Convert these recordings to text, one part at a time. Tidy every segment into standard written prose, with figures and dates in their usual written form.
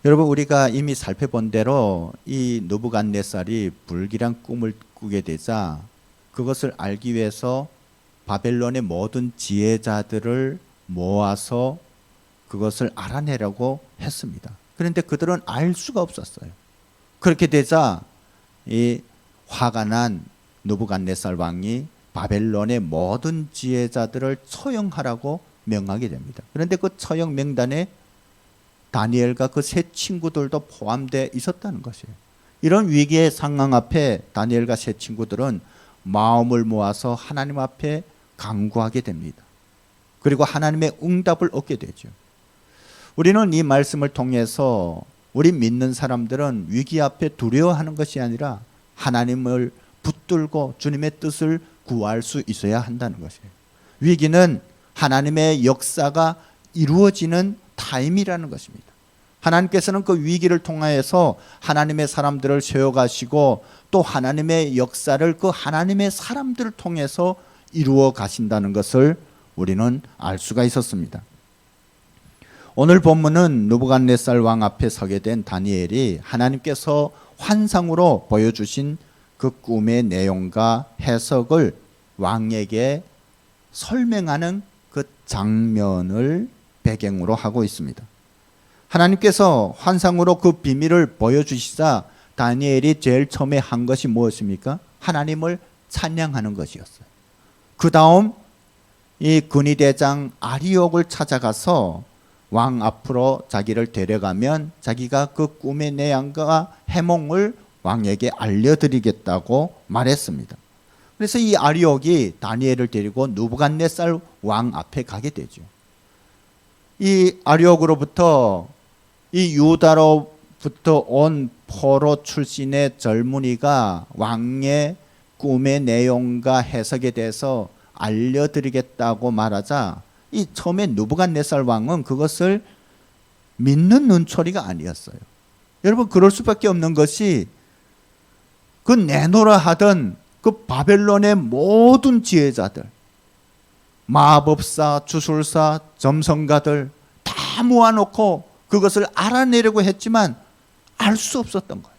여러분, 우리가 이미 살펴본 대로 이 느부갓네살이 불길한 꿈을 꾸게 되자 그것을 알기 위해서 바벨론의 모든 지혜자들을 모아서 그것을 알아내려고 했습니다. 그런데 그들은 알 수가 없었어요. 그렇게 되자 이 화가 난 느부갓네살 왕이 바벨론의 모든 지혜자들을 처형하라고 명하게 됩니다. 그런데 그 처형 명단에 다니엘과 그 세 친구들도 포함되어 있었다는 것이에요. 이런 위기의 상황 앞에 다니엘과 세 친구들은 마음을 모아서 하나님 앞에 간구하게 됩니다. 그리고 하나님의 응답을 얻게 되죠. 우리는 이 말씀을 통해서 우리 믿는 사람들은 위기 앞에 두려워하는 것이 아니라 하나님을 붙들고 주님의 뜻을 구할 수 있어야 한다는 것이에요. 위기는 하나님의 역사가 이루어지는 타임이라는 것입니다. 하나님께서는 그 위기를 통하여서 하나님의 사람들을 세워가시고 또 하나님의 역사를 그 하나님의 사람들을 통해서 이루어 가신다는 것을 우리는 알 수가 있었습니다. 오늘 본문은 느부갓네살 왕 앞에 서게 된 다니엘이 하나님께서 환상으로 보여주신 그 꿈의 내용과 해석을 왕에게 설명하는 그 장면을 배경으로 하고 있습니다. 하나님께서 환상으로 그 비밀을 보여주시자 다니엘이 제일 처음에 한 것이 무엇입니까? 하나님을 찬양하는 것이었어요. 그 다음 이 군의대장 아리옥을 찾아가서 왕 앞으로 자기를 데려가면 자기가 그 꿈의 내용과 해몽을 왕에게 알려드리겠다고 말했습니다. 그래서 이 아리옥이 다니엘을 데리고 느부갓네살 왕 앞에 가게 되죠. 이 아리옥으로부터 이 유다로부터 온 포로 출신의 젊은이가 왕의 꿈의 내용과 해석에 대해서 알려드리겠다고 말하자 이 처음에 느부갓네살 왕은 그것을 믿는 눈초리가 아니었어요. 여러분, 그럴 수밖에 없는 것이 그 내노라 하던 그 바벨론의 모든 지혜자들, 마법사, 주술사, 점성가들 다 모아놓고 그것을 알아내려고 했지만 알 수 없었던 거예요.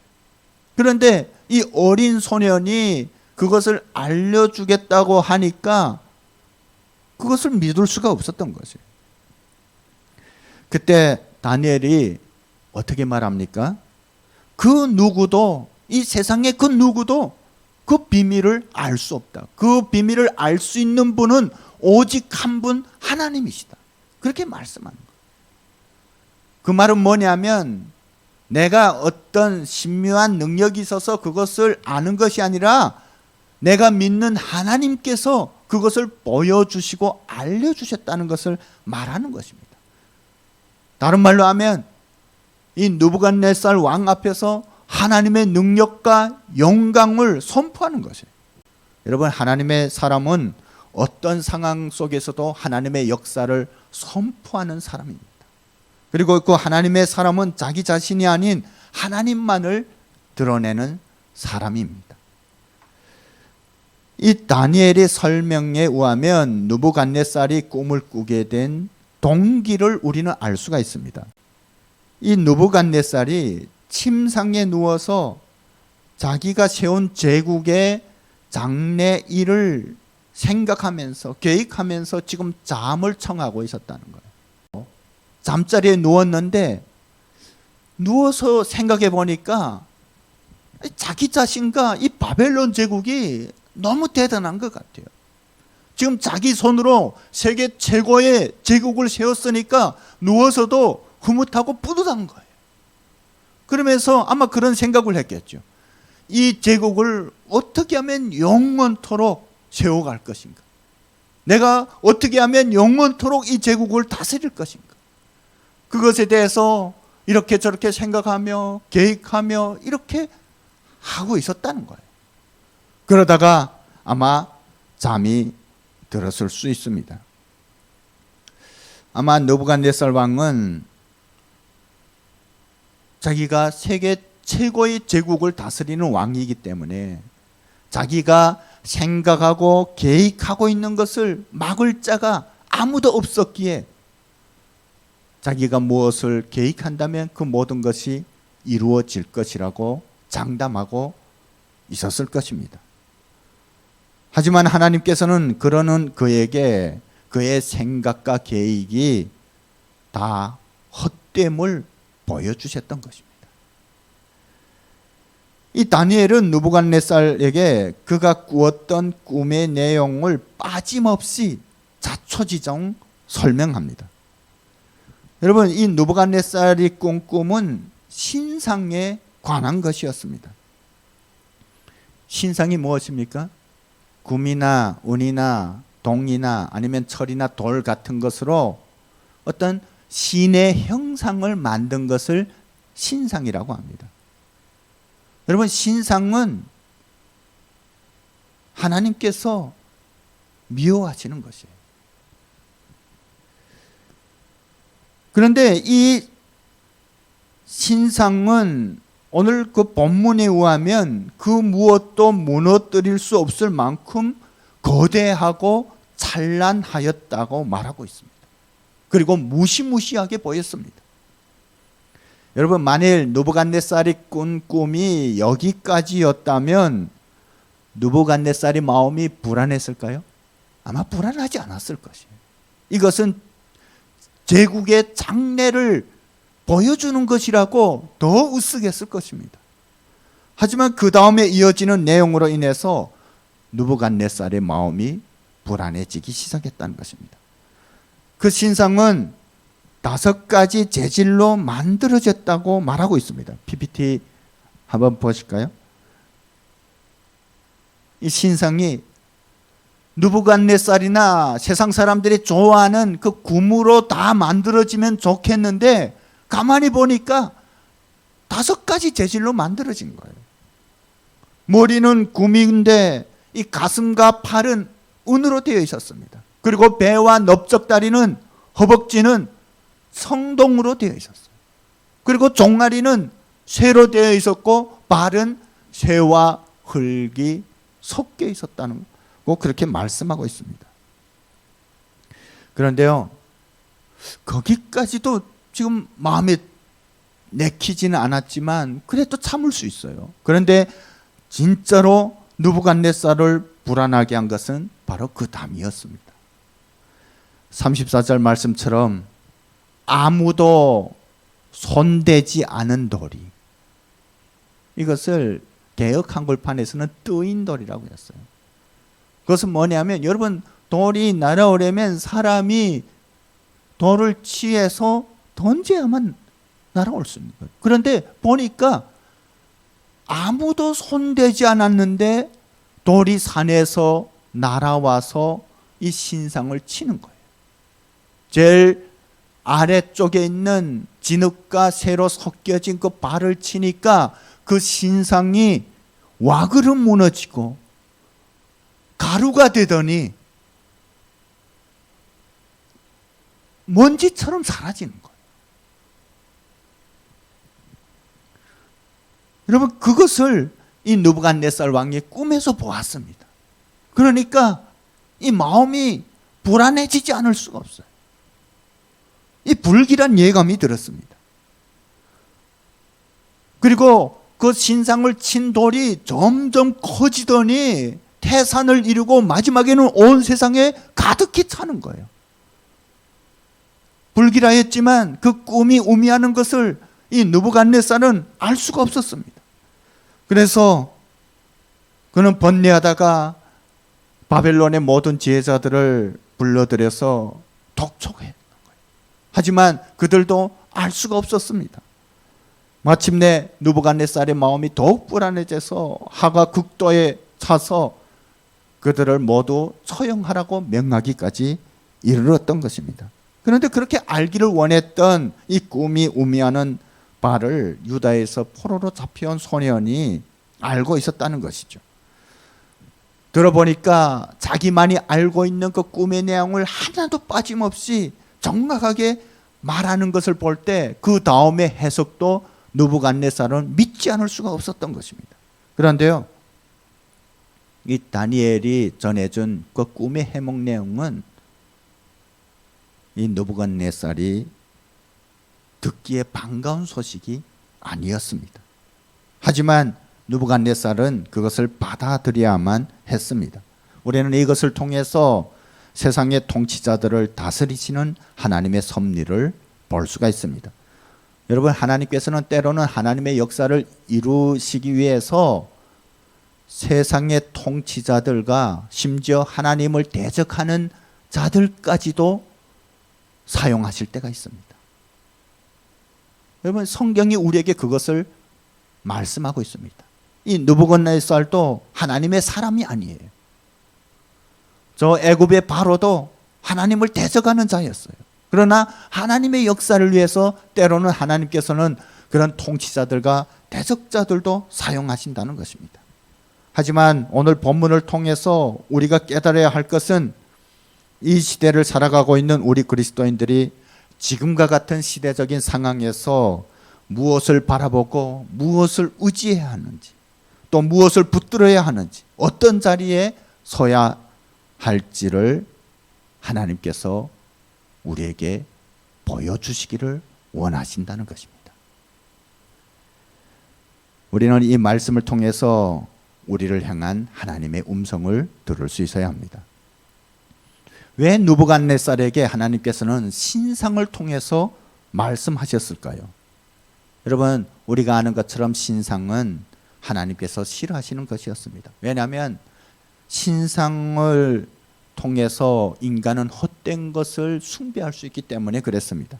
그런데 이 어린 소년이 그것을 알려주겠다고 하니까 그것을 믿을 수가 없었던 것이에요. 그때 다니엘이 어떻게 말합니까? 그 누구도, 이 세상에 그 누구도 그 비밀을 알 수 없다. 그 비밀을 알 수 있는 분은 오직 한 분, 하나님이시다. 그렇게 말씀하는 거예요. 그 말은 뭐냐면 내가 어떤 신묘한 능력이 있어서 그것을 아는 것이 아니라 내가 믿는 하나님께서 그것을 보여주시고 알려주셨다는 것을 말하는 것입니다. 다른 말로 하면 이 느부갓네살 왕 앞에서 하나님의 능력과 영광을 선포하는 것이에요. 여러분, 하나님의 사람은 어떤 상황 속에서도 하나님의 역사를 선포하는 사람입니다. 그리고 그 하나님의 사람은 자기 자신이 아닌 하나님만을 드러내는 사람입니다. 이 다니엘의 설명에 의하면 느부갓네살이 꿈을 꾸게 된 동기를 우리는 알 수가 있습니다. 이 느부갓네살이 침상에 누워서 자기가 세운 제국의 장래 일을 생각하면서 계획하면서 지금 잠을 청하고 있었다는 거예요. 잠자리에 누웠는데 누워서 생각해 보니까 자기 자신과 이 바벨론 제국이 너무 대단한 것 같아요. 지금 자기 손으로 세계 최고의 제국을 세웠으니까 누워서도 흐뭇하고 뿌듯한 거예요. 그러면서 아마 그런 생각을 했겠죠. 이 제국을 어떻게 하면 영원토록 세워갈 것인가? 내가 어떻게 하면 영원토록 이 제국을 다스릴 것인가? 그것에 대해서 이렇게 저렇게 생각하며 계획하며 이렇게 하고 있었다는 거예요. 그러다가 아마 잠이 들었을 수 있습니다. 아마 느부갓네살 왕은 자기가 세계 최고의 제국을 다스리는 왕이기 때문에 자기가 생각하고 계획하고 있는 것을 막을 자가 아무도 없었기에 자기가 무엇을 계획한다면 그 모든 것이 이루어질 것이라고 장담하고 있었을 것입니다. 하지만 하나님께서는 그러는 그에게 그의 생각과 계획이 다 헛됨을 보여주셨던 것입니다. 이 다니엘은 느부갓네살에게 그가 꾸었던 꿈의 내용을 빠짐없이 자초지종 설명합니다. 여러분, 이 느부갓네살이 꾼 꿈은 신상에 관한 것이었습니다. 신상이 무엇입니까? 금이나 은이나 동이나 아니면 철이나 돌 같은 것으로 어떤 신의 형상을 만든 것을 신상이라고 합니다. 여러분, 신상은 하나님께서 미워하시는 것이에요. 그런데 이 신상은 오늘 그 본문에 의하면 그 무엇도 무너뜨릴 수 없을 만큼 거대하고 찬란하였다고 말하고 있습니다. 그리고 무시무시하게 보였습니다. 여러분, 만일 느부갓네살이 꾼 꿈이 여기까지였다면 느부갓네살의 마음이 불안했을까요? 아마 불안하지 않았을 것이에요. 이것은 제국의 장래를 보여주는 것이라고 더 으쓱했을 것입니다. 하지만 그 다음에 이어지는 내용으로 인해서 느부갓네살의 마음이 불안해지기 시작했다는 것입니다. 그 신상은 5가지 재질로 만들어졌다고 말하고 있습니다. PPT 한번 보실까요? 이 신상이 느부갓네살이나 세상 사람들이 좋아하는 그 금으로 다 만들어지면 좋겠는데 가만히 보니까 5가지 재질로 만들어진 거예요. 머리는 금인데 이 가슴과 팔은 은으로 되어 있었습니다. 그리고 배와 넓적다리는 허벅지는 성동으로 되어 있었어요. 그리고 종아리는 쇠로 되어 있었고 발은 쇠와 흙이 섞여 있었다는 거 그렇게 말씀하고 있습니다. 그런데요, 거기까지도 지금 마음에 내키지는 않았지만 그래도 참을 수 있어요. 그런데 진짜로 느부갓네살을 불안하게 한 것은 바로 그 다음이었습니다. 34절 말씀처럼 아무도 손대지 않은 돌이, 이것을 개역 한글판에서는 뜨인 돌이라고 했어요. 그것은 뭐냐면, 여러분, 돌이 날아오려면 사람이 돌을 취해서 던져야만 날아올 수 있는 거예요. 그런데 보니까 아무도 손대지 않았는데 돌이 산에서 날아와서 이 신상을 치는 거예요. 제일 아래쪽에 있는 진흙과 새로 섞여진 그 발을 치니까 그 신상이 와그름 무너지고 가루가 되더니 먼지처럼 사라지는 거예요. 여러분, 그것을 이 느부갓네살 왕이 꿈에서 보았습니다. 그러니까 이 마음이 불안해지지 않을 수가 없어요. 이 불길한 예감이 들었습니다. 그리고 그 신상을 친 돌이 점점 커지더니 태산을 이루고 마지막에는 온 세상에 가득히 차는 거예요. 불길하였지만 그 꿈이 의미하는 것을 이 느부갓네살은 알 수가 없었습니다. 그래서 그는 번뇌하다가 바벨론의 모든 지혜자들을 불러들여서 독촉했던 거예요. 하지만 그들도 알 수가 없었습니다. 마침내 느부갓네살의 마음이 더욱 불안해져서 하가 극도에 차서 그들을 모두 처형하라고 명하기까지 이르렀던 것입니다. 그런데 그렇게 알기를 원했던 이 꿈이 의미하는 바를 유다에서 포로로 잡혀온 소년이 알고 있었다는 것이죠. 들어보니까 자기만이 알고 있는 그 꿈의 내용을 하나도 빠짐없이 정확하게 말하는 것을 볼 때 그 다음의 해석도 느부갓네살은 믿지 않을 수가 없었던 것입니다. 그런데요, 이 다니엘이 전해준 그 꿈의 해몽 내용은 이 느부갓네살이 듣기에 반가운 소식이 아니었습니다. 하지만 느부갓네살은 그것을 받아들여야만 했습니다. 우리는 이것을 통해서 세상의 통치자들을 다스리시는 하나님의 섭리를 볼 수가 있습니다. 여러분, 하나님께서는 때로는 하나님의 역사를 이루시기 위해서 세상의 통치자들과 심지어 하나님을 대적하는 자들까지도 사용하실 때가 있습니다. 여러분, 성경이 우리에게 그것을 말씀하고 있습니다. 이 느부갓네살도 하나님의 사람이 아니에요. 저 애굽의 바로도 하나님을 대적하는 자였어요. 그러나 하나님의 역사를 위해서 때로는 하나님께서는 그런 통치자들과 대적자들도 사용하신다는 것입니다. 하지만 오늘 본문을 통해서 우리가 깨달아야 할 것은 이 시대를 살아가고 있는 우리 그리스도인들이 지금과 같은 시대적인 상황에서 무엇을 바라보고 무엇을 의지해야 하는지, 또 무엇을 붙들어야 하는지, 어떤 자리에 서야 할지를 하나님께서 우리에게 보여주시기를 원하신다는 것입니다. 우리는 이 말씀을 통해서 우리를 향한 하나님의 음성을 들을 수 있어야 합니다. 왜 느부갓네살에게 하나님께서는 신상을 통해서 말씀하셨을까요? 여러분, 우리가 아는 것처럼 신상은 하나님께서 싫어하시는 것이었습니다. 왜냐하면 신상을 통해서 인간은 헛된 것을 숭배할 수 있기 때문에 그랬습니다.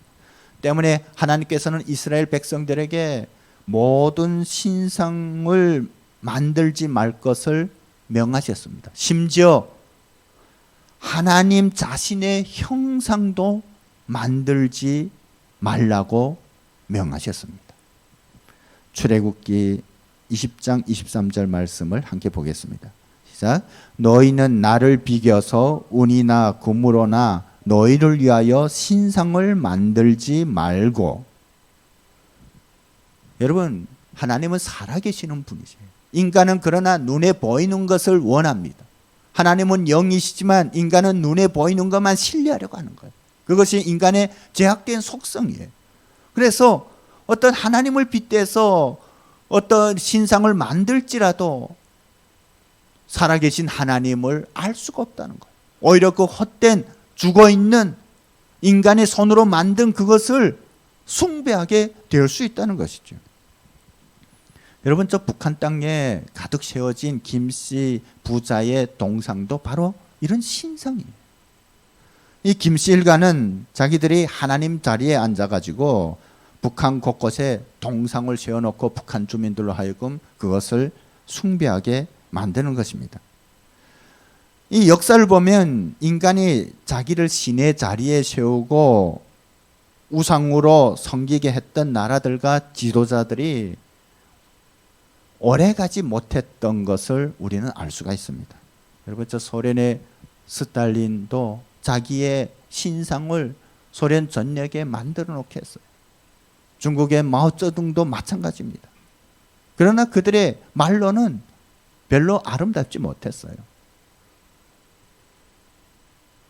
때문에 하나님께서는 이스라엘 백성들에게 모든 신상을 만들지 말 것을 명하셨습니다. 심지어 하나님 자신의 형상도 만들지 말라고 명하셨습니다. 출애굽기 20장 23절 말씀을 함께 보겠습니다. 시작. 너희는 나를 비겨서 은이나 금으로나 너희를 위하여 신상을 만들지 말고. 여러분, 하나님은 살아계시는 분이세요. 인간은 그러나 눈에 보이는 것을 원합니다. 하나님은 영이시지만 인간은 눈에 보이는 것만 신뢰하려고 하는 거예요. 그것이 인간의 죄악된 속성이에요. 그래서 어떤 하나님을 빗대서 어떤 신상을 만들지라도 살아계신 하나님을 알 수가 없다는 거예요. 오히려 그 헛된 죽어있는 인간의 손으로 만든 그것을 숭배하게 될 수 있다는 것이죠. 여러분, 저 북한 땅에 가득 세워진 김씨 부자의 동상도 바로 이런 신상이에요. 이 김씨 일가는 자기들이 하나님 자리에 앉아가지고 북한 곳곳에 동상을 세워놓고 북한 주민들로 하여금 그것을 숭배하게 만드는 것입니다. 이 역사를 보면 인간이 자기를 신의 자리에 세우고 우상으로 섬기게 했던 나라들과 지도자들이 오래가지 못했던 것을 우리는 알 수가 있습니다. 여러분, 저 소련의 스탈린도 자기의 신상을 소련 전역에 만들어 놓게 했어요. 중국의 마오쩌둥도 마찬가지입니다. 그러나 그들의 말로는 별로 아름답지 못했어요.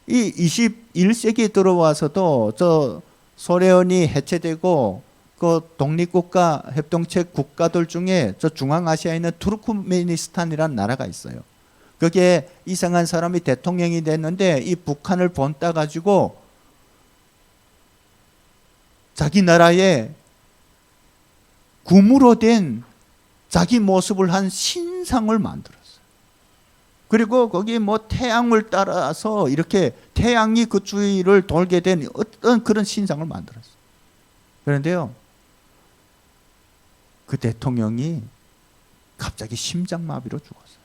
이 21세기에 들어와서도 저 소련이 해체되고 그 독립국가 협동체 국가들 중에 저 중앙아시아에 있는 투르크메니스탄이라는 나라가 있어요. 거기에 이상한 사람이 대통령이 됐는데 이 북한을 본따 가지고 자기 나라에 금으로 된 자기 모습을 한 신상을 만들었어요. 그리고 거기 뭐 태양을 따라서 이렇게 태양이 그 주위를 돌게 된 어떤 그런 신상을 만들었어요. 그런데요, 그 대통령이 갑자기 심장마비로 죽었어요.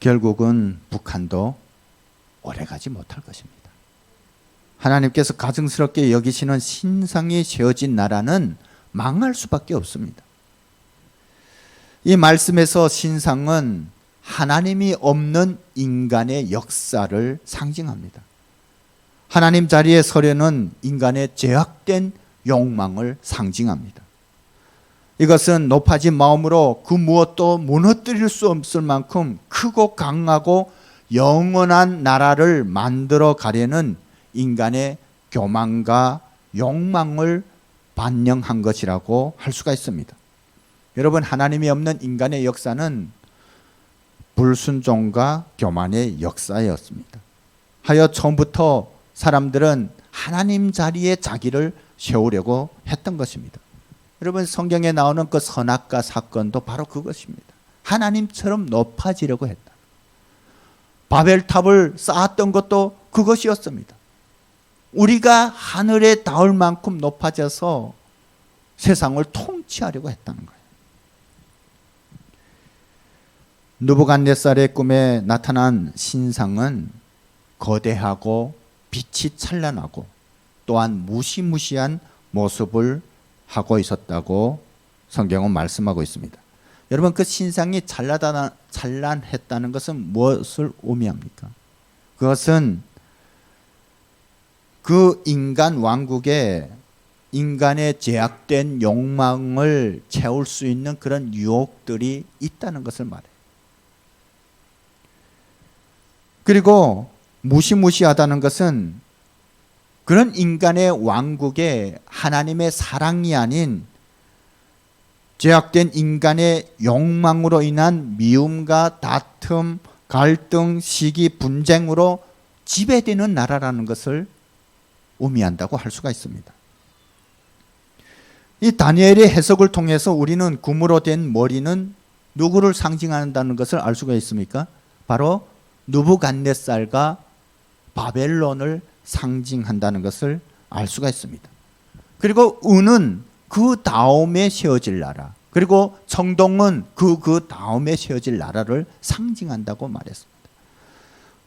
결국은 북한도 오래가지 못할 것입니다. 하나님께서 가증스럽게 여기시는 신상이 세워진 나라는 망할 수밖에 없습니다. 이 말씀에서 신상은 하나님이 없는 인간의 역사를 상징합니다. 하나님 자리에 서려는 인간의 죄악된 욕망을 상징합니다. 이것은 높아진 마음으로 그 무엇도 무너뜨릴 수 없을 만큼 크고 강하고 영원한 나라를 만들어 가려는 인간의 교만과 욕망을 반영한 것이라고 할 수가 있습니다. 여러분, 하나님이 없는 인간의 역사는 불순종과 교만의 역사였습니다. 하여 처음부터 사람들은 하나님 자리에 자기를 세우려고 했던 것입니다. 여러분, 성경에 나오는 그 선악과 사건도 바로 그것입니다. 하나님처럼 높아지려고 했다. 바벨탑을 쌓았던 것도 그것이었습니다. 우리가 하늘에 닿을 만큼 높아져서 세상을 통치하려고 했다는 거예요. 느부갓네살의 꿈에 나타난 신상은 거대하고 빛이 찬란하고 또한 무시무시한 모습을 하고 있었다고 성경은 말씀하고 있습니다. 여러분, 그 신상이 찬란했다는 것은 무엇을 의미합니까? 그것은 그 인간 왕국에 인간의 제약된 욕망을 채울 수 있는 그런 유혹들이 있다는 것을 말해요. 그리고 무시무시하다는 것은 그런 인간의 왕국에 하나님의 사랑이 아닌 제약된 인간의 욕망으로 인한 미움과 다툼, 갈등, 시기, 분쟁으로 지배되는 나라라는 것을 의미한다고 할 수가 있습니다. 이 다니엘의 해석을 통해서 우리는 금으로 된 머리는 누구를 상징한다는 것을 알 수가 있습니까? 바로 느부갓네살과 바벨론을 상징한다는 것을 알 수가 있습니다. 그리고 은은 그 다음에 세워질 나라, 그리고 청동은 그 다음에 세워질 나라를 상징한다고 말했습니다.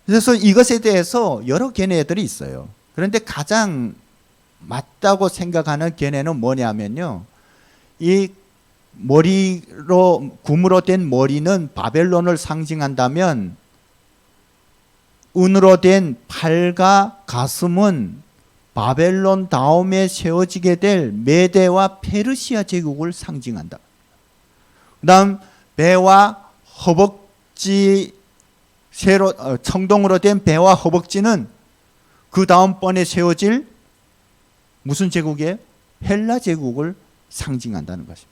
그래서 이것에 대해서 여러 견해들이 있어요. 그런데 가장 맞다고 생각하는 견해는 뭐냐면요, 이 금으로 된 머리는 바벨론을 상징한다면 은으로 된 팔과 가슴은 바벨론 다음에 세워지게 될 메대와 페르시아 제국을 상징한다. 그 다음 배와 허벅지, 청동으로 된 배와 허벅지는 그 다음번에 세워질 무슨 제국이에요? 헬라 제국을 상징한다는 것입니다.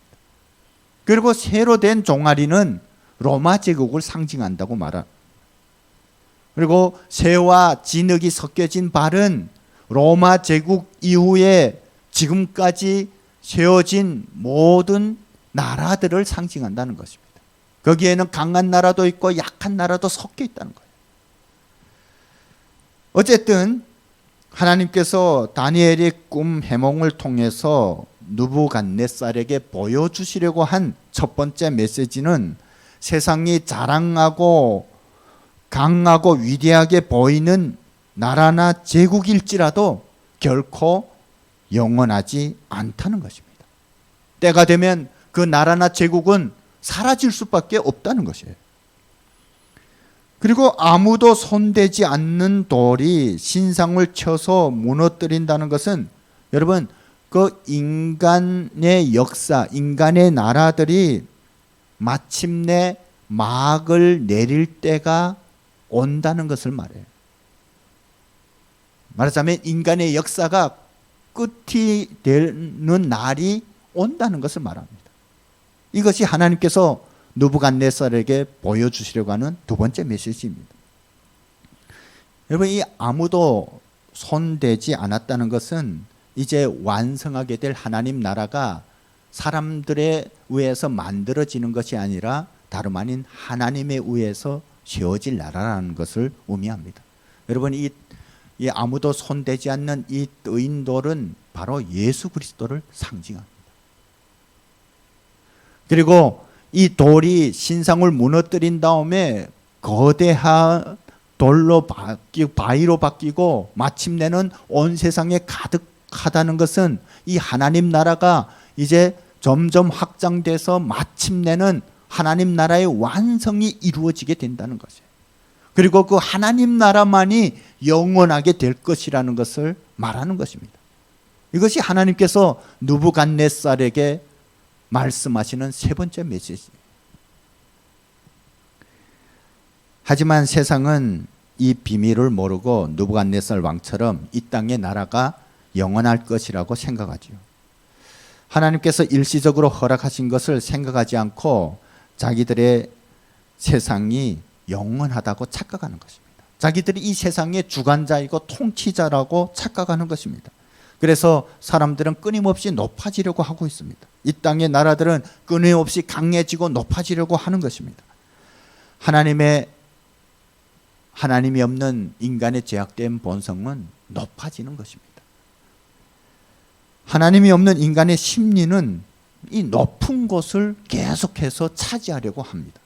그리고 새로 된 종아리는 로마 제국을 상징한다고 말합니다. 그리고 새와 진흙이 섞여진 발은 로마 제국 이후에 지금까지 세워진 모든 나라들을 상징한다는 것입니다. 거기에는 강한 나라도 있고 약한 나라도 섞여 있다는 거예요. 어쨌든 하나님께서 다니엘의 꿈 해몽을 통해서 느부갓네살에게 보여주시려고 한 첫 번째 메시지는 세상이 자랑하고 강하고 위대하게 보이는 나라나 제국일지라도 결코 영원하지 않다는 것입니다. 때가 되면 그 나라나 제국은 사라질 수밖에 없다는 것이에요. 그리고 아무도 손대지 않는 돌이 신상을 쳐서 무너뜨린다는 것은 여러분, 그 인간의 역사, 인간의 나라들이 마침내 막을 내릴 때가 온다는 것을 말해요. 말하자면 인간의 역사가 끝이 되는 날이 온다는 것을 말합니다. 이것이 하나님께서 느부갓네살에게 보여주시려고 하는 두 번째 메시지입니다. 여러분, 이 아무도 손대지 않았다는 것은 이제 완성하게 될 하나님 나라가 사람들에 의해서 만들어지는 것이 아니라 다름 아닌 하나님에 의해서 세워질 나라라는 것을 의미합니다. 여러분, 이 아무도 손대지 않는 이 뜨인 돌은 바로 예수 그리스도를 상징합니다. 그리고 이 돌이 신상을 무너뜨린 다음에 거대한 돌로 바위로 바뀌고 마침내는 온 세상에 가득하다는 것은 이 하나님 나라가 이제 점점 확장돼서 마침내는 하나님 나라의 완성이 이루어지게 된다는 것이에요. 그리고 그 하나님 나라만이 영원하게 될 것이라는 것을 말하는 것입니다. 이것이 하나님께서 느부갓네살에게 말씀하시는 세 번째 메시지예요. 하지만 세상은 이 비밀을 모르고 느부갓네살 왕처럼 이 땅의 나라가 영원할 것이라고 생각하지요. 하나님께서 일시적으로 허락하신 것을 생각하지 않고 자기들의 세상이 영원하다고 착각하는 것입니다. 자기들이 이 세상의 주관자이고 통치자라고 착각하는 것입니다. 그래서 사람들은 끊임없이 높아지려고 하고 있습니다. 이 땅의 나라들은 끊임없이 강해지고 높아지려고 하는 것입니다. 하나님이 없는 인간의 죄악된 본성은 높아지는 것입니다. 하나님이 없는 인간의 심리는 이 높은 곳을 계속해서 차지하려고 합니다.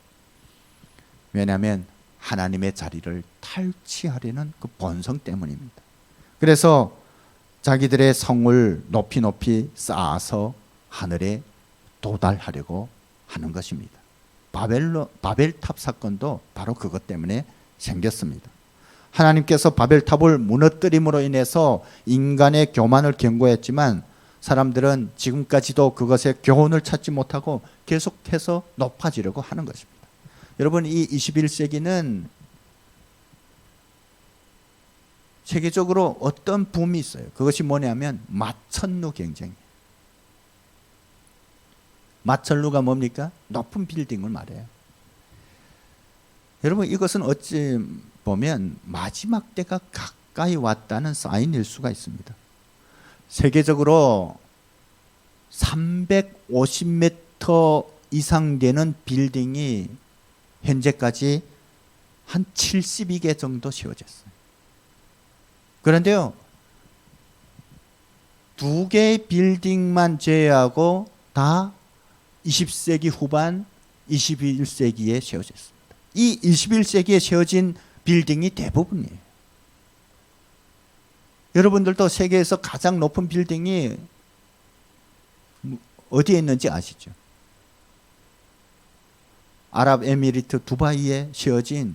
왜냐하면 하나님의 자리를 탈취하려는 그 본성 때문입니다. 그래서 자기들의 성을 높이 높이 쌓아서 하늘에 도달하려고 하는 것입니다. 바벨탑 사건도 바로 그것 때문에 생겼습니다. 하나님께서 바벨탑을 무너뜨림으로 인해서 인간의 교만을 경고했지만 사람들은 지금까지도 그것의 교훈을 찾지 못하고 계속해서 높아지려고 하는 것입니다. 여러분, 이 21세기는 세계적으로 어떤 붐이 있어요. 그것이 뭐냐면 마천루 경쟁이에요. 마천루가 뭡니까? 높은 빌딩을 말해요. 여러분, 이것은 어찌 보면 마지막 때가 가까이 왔다는 사인일 수가 있습니다. 세계적으로 350m 이상 되는 빌딩이 현재까지 한 72개 정도 세워졌어요. 그런데요, 2개의 빌딩만 제외하고 다 20세기 후반, 21세기에 세워졌습니다. 이 21세기에 세워진 빌딩이 대부분이에요. 여러분들도 세계에서 가장 높은 빌딩이 어디에 있는지 아시죠? 아랍에미리트 두바이에 세워진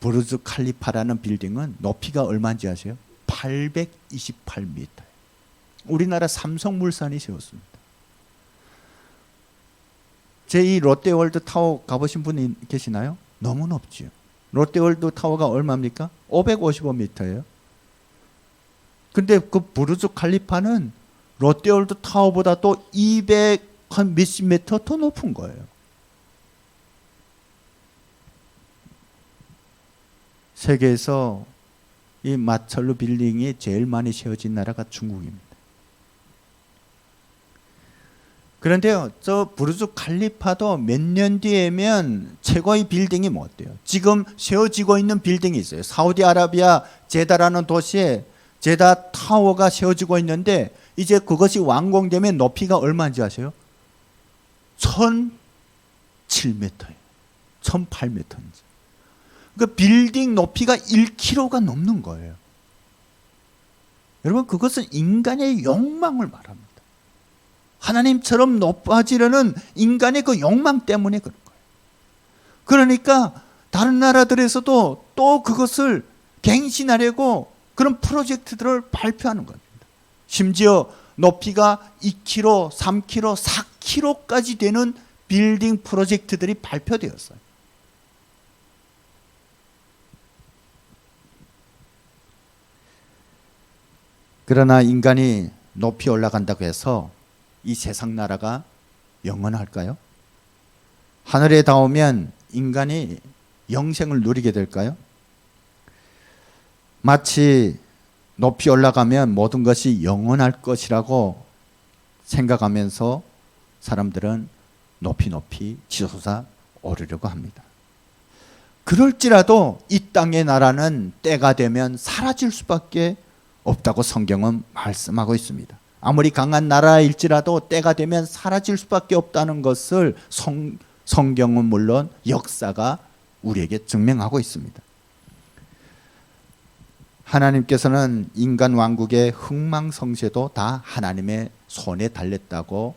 부르즈 칼리파라는 빌딩은 높이가 얼마인지 아세요? 828m. 우리나라 삼성물산이 세웠습니다. 제2 롯데월드 타워 가보신 분이 계시나요? 너무 높죠. 롯데월드 타워가 얼마입니까? 555m예요. 근데 그 부르즈 칼리파는 롯데월드 타워보다 또 200 한 몇십 미터 더 높은 거예요. 세계에서 이 마철루 빌딩이 제일 많이 세워진 나라가 중국입니다. 그런데요, 저 부르즈 칼리파도 몇 년 뒤에면 최고의 빌딩이 뭐 어때요? 지금 세워지고 있는 빌딩이 있어요. 사우디아라비아 제다라는 도시에 제다 타워가 세워지고 있는데 이제 그것이 완공되면 높이가 얼마인지 아세요? 1007m예요. 1008m인지. 그 빌딩 높이가 1km가 넘는 거예요. 여러분, 그것은 인간의 욕망을 말합니다. 하나님처럼 높아지려는 인간의 그 욕망 때문에 그런 거예요. 그러니까 다른 나라들에서도 또 그것을 갱신하려고 그런 프로젝트들을 발표하는 겁니다. 심지어 높이가 2km, 3km, 4km까지 되는 빌딩 프로젝트들이 발표되었어요. 그러나 인간이 높이 올라간다고 해서 이 세상 나라가 영원할까요? 하늘에 닿으면 인간이 영생을 누리게 될까요? 마치 높이 올라가면 모든 것이 영원할 것이라고 생각하면서 사람들은 높이 높이 치솟아 오르려고 합니다. 그럴지라도 이 땅의 나라는 때가 되면 사라질 수밖에 없다고 성경은 말씀하고 있습니다. 아무리 강한 나라일지라도 때가 되면 사라질 수밖에 없다는 것을 성경은 물론 역사가 우리에게 증명하고 있습니다. 하나님께서는 인간 왕국의 흥망성쇠도 다 하나님의 손에 달렸다고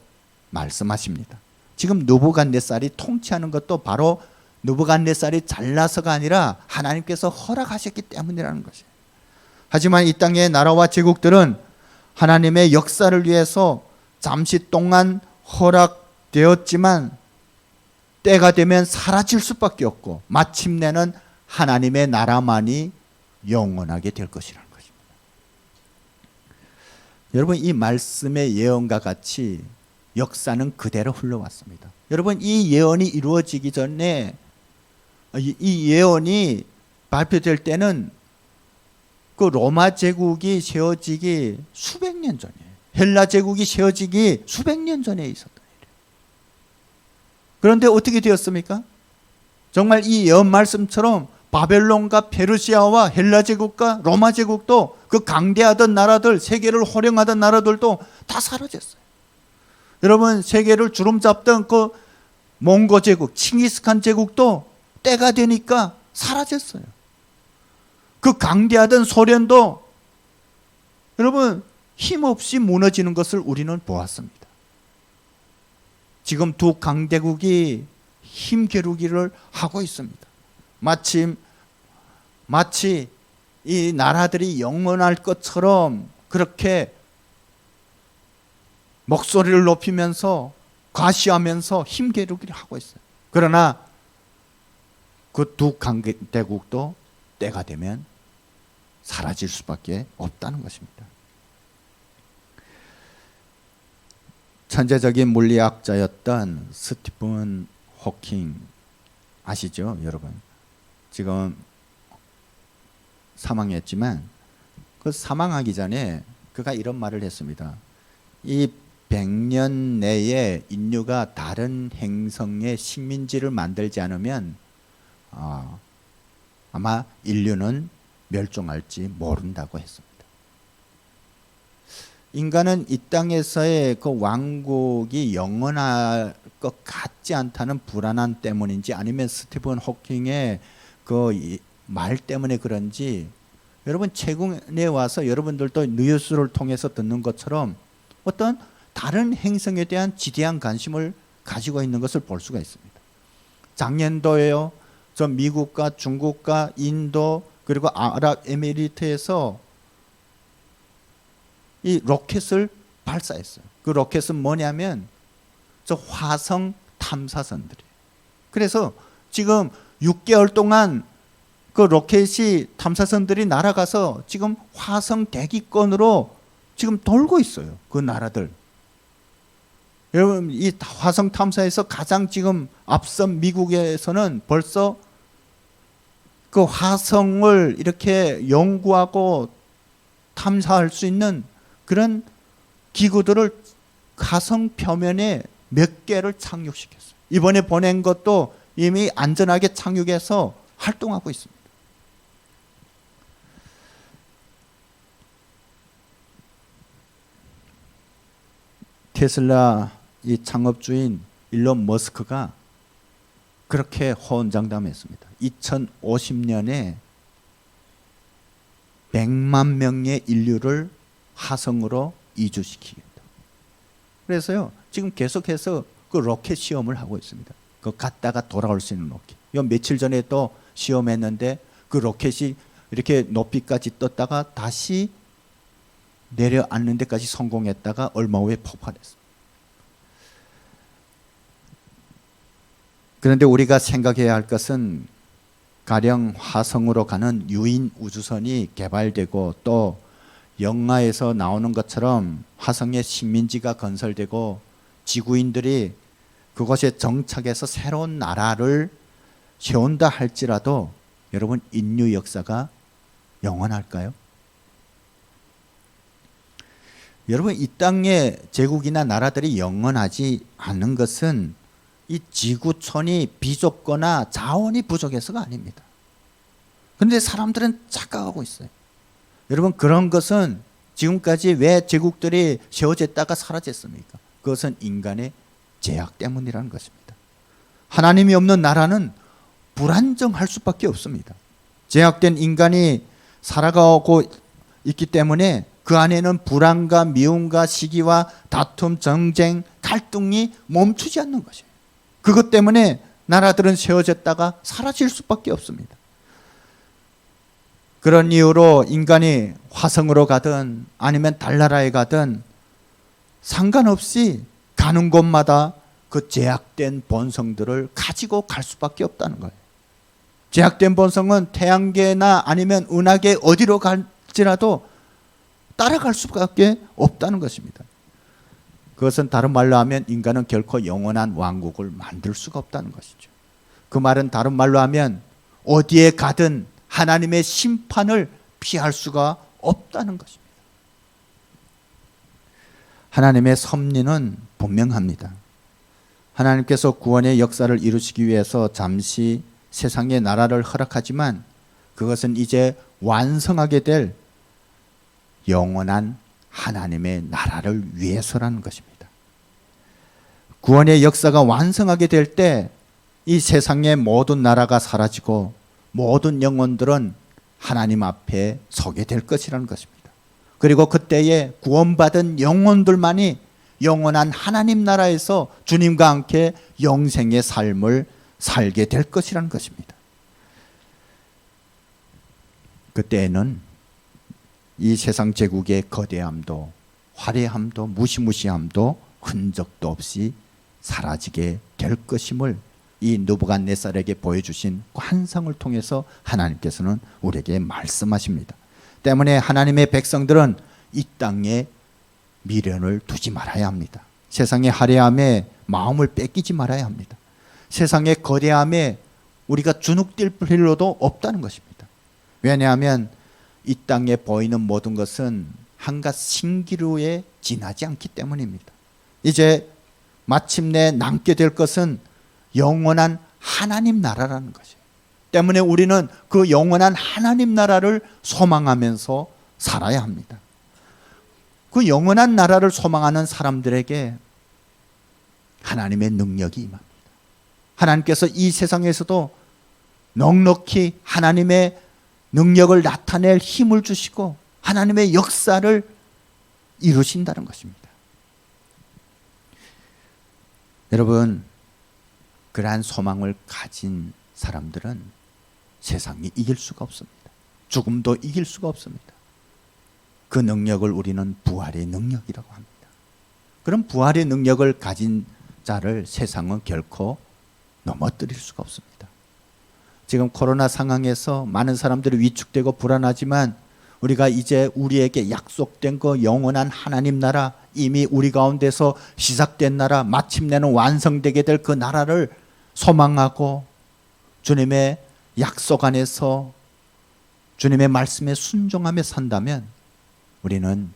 말씀하십니다. 지금 느부갓네살이 통치하는 것도 바로 느부갓네살이 잘나서가 아니라 하나님께서 허락하셨기 때문이라는 것이에요. 하지만 이 땅의 나라와 제국들은 하나님의 역사를 위해서 잠시 동안 허락되었지만 때가 되면 사라질 수밖에 없고 마침내는 하나님의 나라만이 영원하게 될 것이라는 것입니다. 여러분, 이 말씀의 예언과 같이 역사는 그대로 흘러왔습니다. 여러분, 이 예언이 이루어지기 전에, 이 예언이 발표될 때는 그 로마 제국이 세워지기 수백 년 전이에요. 헬라 제국이 세워지기 수백 년 전에 있었던 일이에요. 그런데 어떻게 되었습니까? 정말 이 예언 말씀처럼 바벨론과 페르시아와 헬라 제국과 로마 제국도 그 강대하던 나라들, 세계를 호령하던 나라들도 다 사라졌어요. 여러분, 세계를 주름잡던 그 몽고 제국, 칭기스칸 제국도 때가 되니까 사라졌어요. 그 강대하던 소련도 여러분 힘없이 무너지는 것을 우리는 보았습니다. 지금 두 강대국이 힘겨루기를 하고 있습니다. 마치 이 나라들이 영원할 것처럼 그렇게 목소리를 높이면서 과시하면서 힘겨루기를 하고 있어요. 그러나 그 두 강대국도 때가 되면 사라질 수밖에 없다는 것입니다. 천재적인 물리학자였던 스티븐 호킹 아시죠, 여러분? 지금 사망했지만 그 사망하기 전에 그가 이런 말을 했습니다. 이 100년 내에 인류가 다른 행성의 식민지를 만들지 않으면 아마 인류는 멸종할지 모른다고 했습니다. 인간은 이 땅에서의 그 왕국이 영원할 것 같지 않다는 불안함 때문인지 아니면 스티븐 호킹의 그 말 때문에 그런지 여러분 최근에 와서 여러분들도 뉴스를 통해서 듣는 것처럼 어떤 다른 행성에 대한 지대한 관심을 가지고 있는 것을 볼 수가 있습니다. 작년도에요. 저 미국과 중국과 인도 그리고 아랍에미리트에서 이 로켓을 발사했어요. 그 로켓은 뭐냐면 저 화성 탐사선들이에요. 그래서 지금 6개월 동안 그 로켓이 탐사선들이 날아가서 지금 화성 대기권으로 지금 돌고 있어요. 그 나라들. 여러분, 이 화성 탐사에서 가장 지금 앞선 미국에서는 벌써 그 화성을 이렇게 연구하고 탐사할 수 있는 그런 기구들을 화성 표면에 몇 개를 착륙시켰어요. 이번에 보낸 것도 이미 안전하게 착륙해서 활동하고 있습니다. 테슬라 이 창업주인 일론 머스크가 그렇게 호언장담했습니다. 2050년에 100만 명의 인류를 화성으로 이주시키겠다. 그래서요, 지금 계속해서 그 로켓 시험을 하고 있습니다. 그 갔다가 돌아올 수 있는 로켓. 요 며칠 전에 또 시험했는데 그 로켓이 이렇게 높이까지 떴다가 다시 내려앉는 데까지 성공했다가 얼마 후에 폭발했습니다. 그런데 우리가 생각해야 할 것은 가령 화성으로 가는 유인 우주선이 개발되고 또 영화에서 나오는 것처럼 화성에 식민지가 건설되고 지구인들이 그곳에 정착해서 새로운 나라를 세운다 할지라도 여러분 인류 역사가 영원할까요? 여러분 이 땅의 제국이나 나라들이 영원하지 않는 것은 이 지구촌이 비좁거나 자원이 부족해서가 아닙니다. 그런데 사람들은 착각하고 있어요. 여러분 그런 것은 지금까지 왜 제국들이 세워졌다가 사라졌습니까? 그것은 인간의 제약 때문이라는 것입니다. 하나님이 없는 나라는 불안정할 수밖에 없습니다. 제약된 인간이 살아가고 있기 때문에 그 안에는 불안과 미움과 시기와 다툼, 정쟁, 갈등이 멈추지 않는 것이에요. 그것 때문에 나라들은 세워졌다가 사라질 수밖에 없습니다. 그런 이유로 인간이 화성으로 가든 아니면 달나라에 가든 상관없이 가는 곳마다 그 제약된 본성들을 가지고 갈 수밖에 없다는 거예요. 제약된 본성은 태양계나 아니면 은하계 어디로 갈지라도 따라갈 수밖에 없다는 것입니다. 그것은 다른 말로 하면 인간은 결코 영원한 왕국을 만들 수가 없다는 것이죠. 그 말은 다른 말로 하면 어디에 가든 하나님의 심판을 피할 수가 없다는 것입니다. 하나님의 섭리는 분명합니다. 하나님께서 구원의 역사를 이루시기 위해서 잠시 세상의 나라를 허락하지만 그것은 이제 완성하게 될 영원한 하나님의 나라를 위해서라는 것입니다. 구원의 역사가 완성하게 될 때 이 세상의 모든 나라가 사라지고 모든 영혼들은 하나님 앞에 서게 될 것이라는 것입니다. 그리고 그때에 구원받은 영혼들만이 영원한 하나님 나라에서 주님과 함께 영생의 삶을 살게 될 것이라는 것입니다. 그때에는 이 세상 제국의 거대함도 화려함도 무시무시함도 흔적도 없이 사라지게 될 것임을 이 느부갓네살에게 보여주신 환상을 통해서 하나님께서는 우리에게 말씀하십니다. 때문에 하나님의 백성들은 이 땅에 미련을 두지 말아야 합니다. 세상의 화려함에 마음을 뺏기지 말아야 합니다. 세상의 거대함에 우리가 주눅들 필요도 없다는 것입니다. 왜냐하면 이 땅에 보이는 모든 것은 한갓 신기루에 지나지 않기 때문입니다. 이제 마침내 남게 될 것은 영원한 하나님 나라라는 것이에요. 때문에 우리는 그 영원한 하나님 나라를 소망하면서 살아야 합니다. 그 영원한 나라를 소망하는 사람들에게 하나님의 능력이 임합니다. 하나님께서 이 세상에서도 넉넉히 하나님의 능력을 나타낼 힘을 주시고 하나님의 역사를 이루신다는 것입니다. 여러분, 그러한 소망을 가진 사람들은 세상이 이길 수가 없습니다. 죽음도 이길 수가 없습니다. 그 능력을 우리는 부활의 능력이라고 합니다. 그런 부활의 능력을 가진 자를 세상은 결코 넘어뜨릴 수가 없습니다. 지금 코로나 상황에서 많은 사람들이 위축되고 불안하지만 우리가 이제 우리에게 약속된 그 영원한 하나님 나라, 이미 우리 가운데서 시작된 나라, 마침내는 완성되게 될 그 나라를 소망하고 주님의 약속 안에서 주님의 말씀에 순종하며 산다면 우리는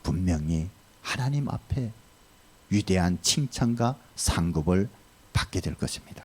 분명히 하나님 앞에 위대한 칭찬과 상급을 받게 될 것입니다.